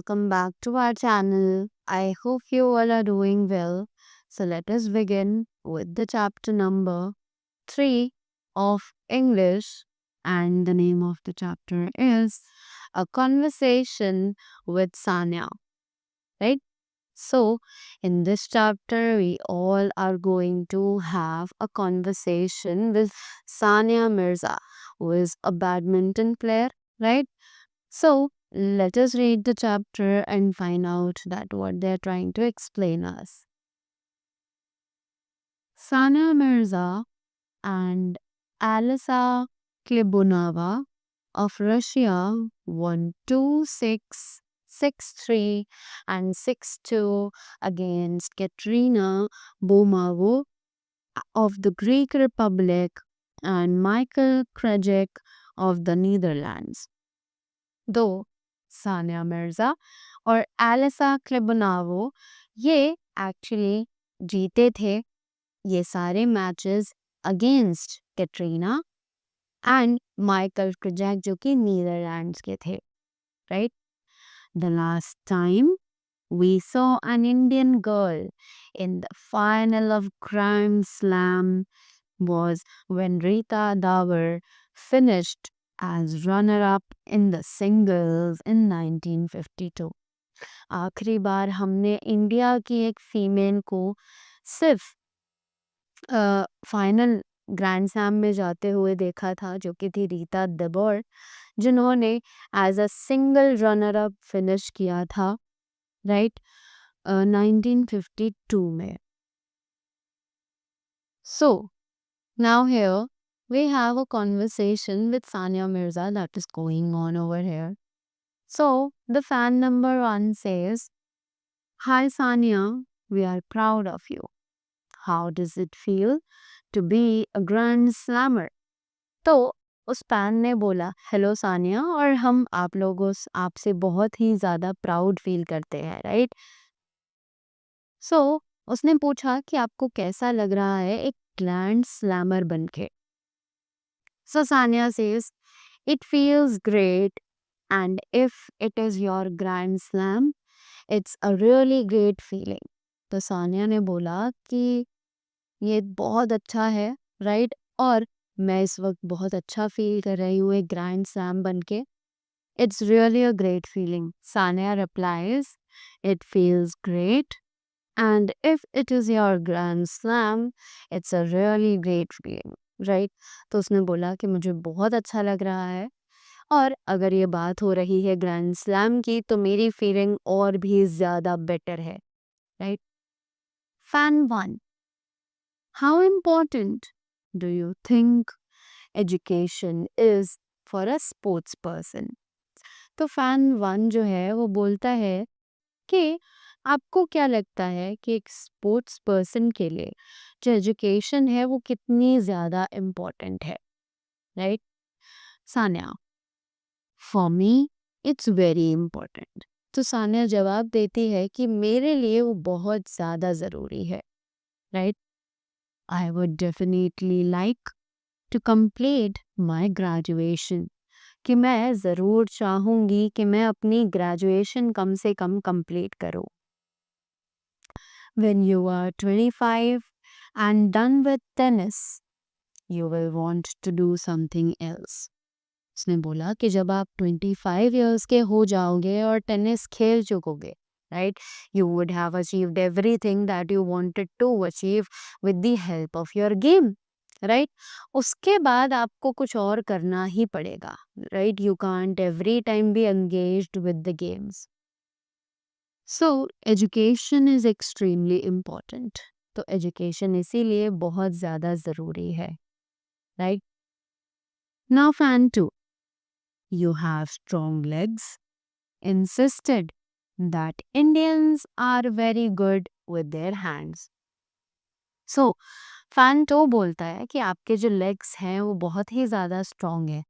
welcome back to our channel. I hope you all are doing well. So let us begin with the chapter number 3 of English, and the name of the chapter is A Conversation with Sanya, right? So, in this chapter, we all are going to have a conversation with Sania Mirza, who is a badminton player, right? So, let us read the chapter and find out that what they're trying to explain us. Sania Mirza and Alisa Klibunova of Russia won 2-6, 6-3 and 6-2 against Katerina Bomavo of the Greek Republic and Michael Krajek of the Netherlands. दो सानिया मिर्जा और Elisa क्लिबनावो ये actually जीते थे ये सारे matches against Katerina and Michaella Krajicek जो कि Netherlands के थे, right? The last time we saw an Indian girl in the final of Grand Slam was when Rita Davar finished as runner-up in the singles in 1952. आखिरी बार हमने India की एक female को सिर्फ फाइनल ग्रैंड स्लैम में जाते हुए देखा था, जो कि थी रीता दबोर, जिन्होंने as a single runner up finish किया था, राइट, 1952 में. So now here we have a conversation with Sania Mirza that is going on over here. So the fan number 1 says, "Hi Sania, we are proud of you. How does it feel to be a grand slammer?" तो उस fan ने बोला, hello Sania, और हम आप लोगों आपसे बहुत ही ज़्यादा प्राउड फील करते हैं, राइट? सो उसने पूछा कि आपको कैसा लग रहा है एक ग्रैंड स्लैमर बनके. So Sanya says, it feels great, and if it is your grand slam, it's a really great feeling. तो सानिया ने बोला कि ये बहुत अच्छा है, राइट? और मैं इस वक्त बहुत अच्छा फील कर रही हूँ एक ग्रैंड स्लैम बनके. It's really a great feeling. Sanya replies, it feels great, and if it is your grand slam, it's a really great feeling, right? तो उसने बोला कि मुझे बहुत अच्छा लग रहा है, और अगर ये बात हो रही है ग्रैंड स्लैम की तो मेरी फीलिंग और भी ज़्यादा बेटर है, right? Fan 1, how important do you think education is for a sports person? तो फैन 1 जो है वो बोलता है कि आपको क्या लगता है कि एक स्पोर्ट्स पर्सन के लिए जो एजुकेशन है वो कितनी ज़्यादा इम्पोर्टेंट है, right? Sania, for me it's very important. तो सानिया जवाब देती है कि मेरे लिए वो बहुत ज़्यादा ज़रूरी है, right? I would definitely like to complete my graduation, कि मैं ज़रूर चाहूँगी कि मैं अपनी ग्रेजुएशन कम से कम कंप्लीट करूँ. When you are 25 and done with tennis, you will want to do something else. उसने बोला कि जब आप 25 years के हो जाओगे और टेनिस खेल चुकोगे, right, you would have achieved everything that you wanted to achieve with the help of your game, right? उसके बाद आपको कुछ और करना ही पड़ेगा, right? You can't every time be engaged with the games. So education is extremely important. तो education इसीलिए बहुत ज़्यादा ज़रूरी है, right? Now fan 2, you have strong legs, insisted that Indians are very good with their hands. So fan 2 बोलता है कि आपके जो लेग्स हैं वो बहुत ही ज़्यादा स्ट्रॉन्ग है,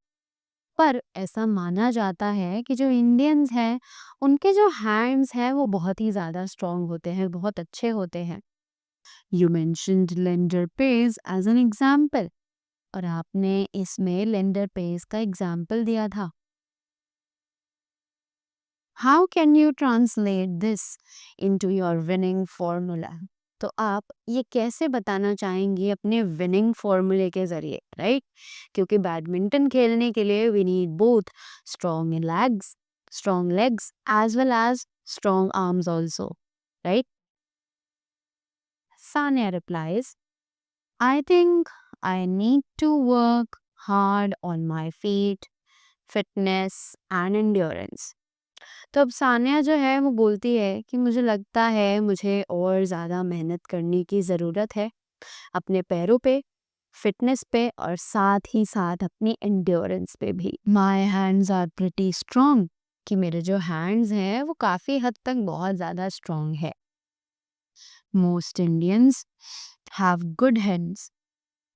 पर ऐसा माना जाता है कि जो इंडियंस हैं उनके जो हैंड्स हैं वो बहुत ही ज़्यादा स्ट्रॉन्ग होते हैं, बहुत अच्छे होते हैं. You mentioned Leander Paes as an example, और आपने इसमें लेंडर पेस का एग्जाम्पल दिया था. How can you translate this into your winning formula? तो आप ये कैसे बताना चाहेंगे अपने विनिंग फॉर्मूले के ज़रिए, राइट? क्योंकि बैडमिंटन खेलने के लिए we need both strong legs as well as strong arms also, right? Sanya replies, I think I need to work hard on my feet, fitness and endurance. तो अब सानिया जो है वो बोलती है कि मुझे लगता है मुझे और ज़्यादा मेहनत करने की ज़रूरत है अपने पैरों पे, फिटनेस पे और साथ ही साथ अपनी एंड्योरेंस पे भी. My hands are pretty strong, कि मेरे जो हैंड्स हैं वो काफ़ी हद तक बहुत ज़्यादा स्ट्रॉन्ग है. Most Indians have good hands.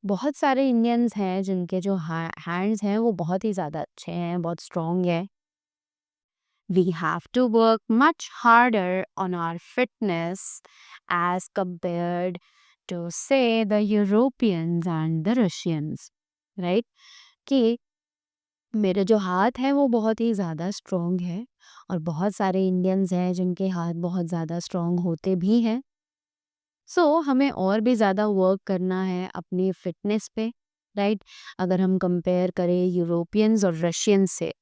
बहुत सारे इंडियंस हैं जिनके जो हैंड्स हैं वो बहुत ही ज़्यादा अच्छे हैं, बहुत स्ट्रॉन्ग है. We have to work much harder on our fitness as compared to say the Europeans and the Russians, right? कि मेरे जो हाथ हैं वो बहुत ही ज़्यादा स्ट्रॉन्ग है और बहुत सारे इंडियंस हैं जिनके हाथ बहुत ज़्यादा स्ट्रॉन्ग होते भी हैं. सो हमें और भी ज़्यादा वर्क करना है अपनी फिटनेस पे, राइट? अगर हम कंपेयर करें यूरोपियंस और रशियंस से,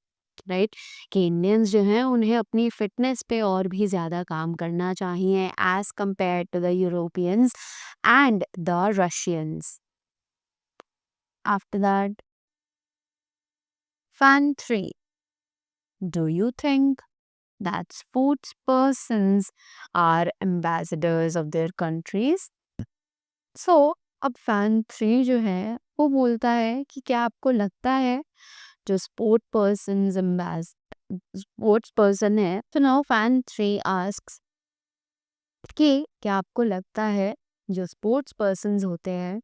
राइट, कि इंडियंस जो हैं उन्हें अपनी फिटनेस पे और भी ज़्यादा काम करना चाहिए as compared to the Europeans and the Russians. After that, fan 3. Do you think that sports persons are ambassadors of their countries? So अब फैन 3 जो है वो बोलता है कि क्या आपको लगता है जो स्पोर्ट्स पर्सन है. तो नाउ फैन 3 आस्क्स कि क्या आपको लगता है जो स्पोर्ट्स पर्सन्स होते हैं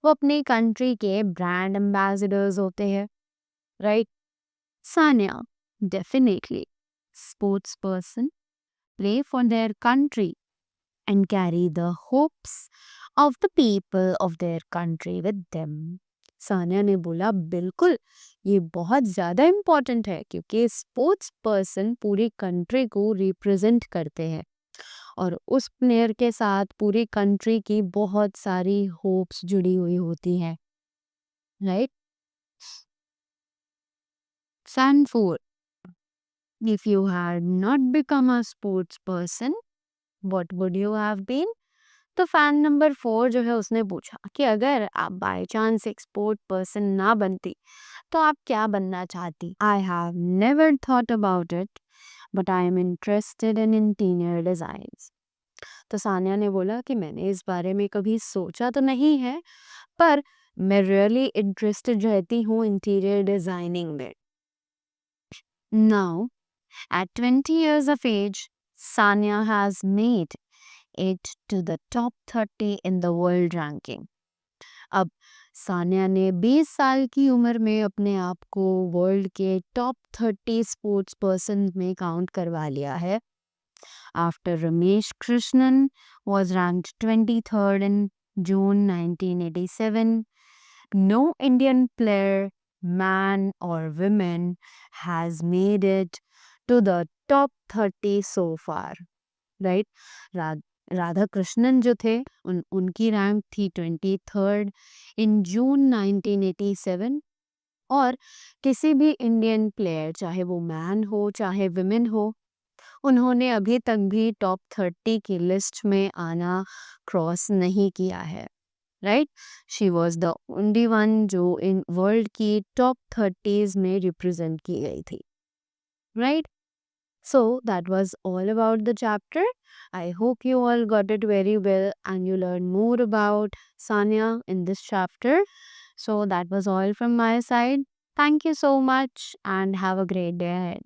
वो अपनी कंट्री के ब्रांड एम्बेसडर्स होते हैं, right? Sania, definitely. Sports person play for their country and carry the hopes of the people of their country with them. Sania ने बोला बिल्कुल, ये बहुत ज़्यादा इम्पोर्टेंट है क्योंकि स्पोर्ट्स पर्सन पूरी कंट्री को रिप्रेजेंट करते हैं और उस प्लेयर के साथ पूरी कंट्री की बहुत सारी होप्स जुड़ी हुई होती हैं, right? Sun 4. If you had not become a sports person, what would you have been? तो फैन नंबर 4 जो है उसने पूछा कि अगर आप बाय चांस एक स्पोर्ट पर्सन ना बनती तो आप क्या बनना चाहती. I have never thought about it but I am interested in interior designs. तो सानिया ने बोला कि मैंने इस बारे में कभी सोचा तो नहीं है पर मैं रियली इंटरेस्टेड रहती हूँ इंटीरियर डिज़ाइनिंग में. Now at 20 years of age, Sania has made it to the top 30 in the world ranking. अब सानिया ने 20 साल की उम्र में अपने आप को वर्ल्ड के टॉप 30 स्पोर्ट्स पर्सन में काउंट करवा लिया है. After Ramesh Krishnan was ranked 23rd in June 1987. No Indian player, man or woman, has made it to the top 30 so far. Right? Radha Krishnan जो थे उनकी रैंक थी 23rd इन जून 1987 और किसी भी इंडियन प्लेयर चाहे वो मैन हो चाहे विमेन हो उन्होंने अभी तक भी टॉप 30 की लिस्ट में आना क्रॉस नहीं किया है, right? She was the only one जो इन वर्ल्ड की टॉप 30s में रिप्रेजेंट की गई थी, right? So that was all about the chapter. I hope you all got it very well and you learned more about Sanya in this chapter. So that was all from my side. Thank you so much and have a great day ahead.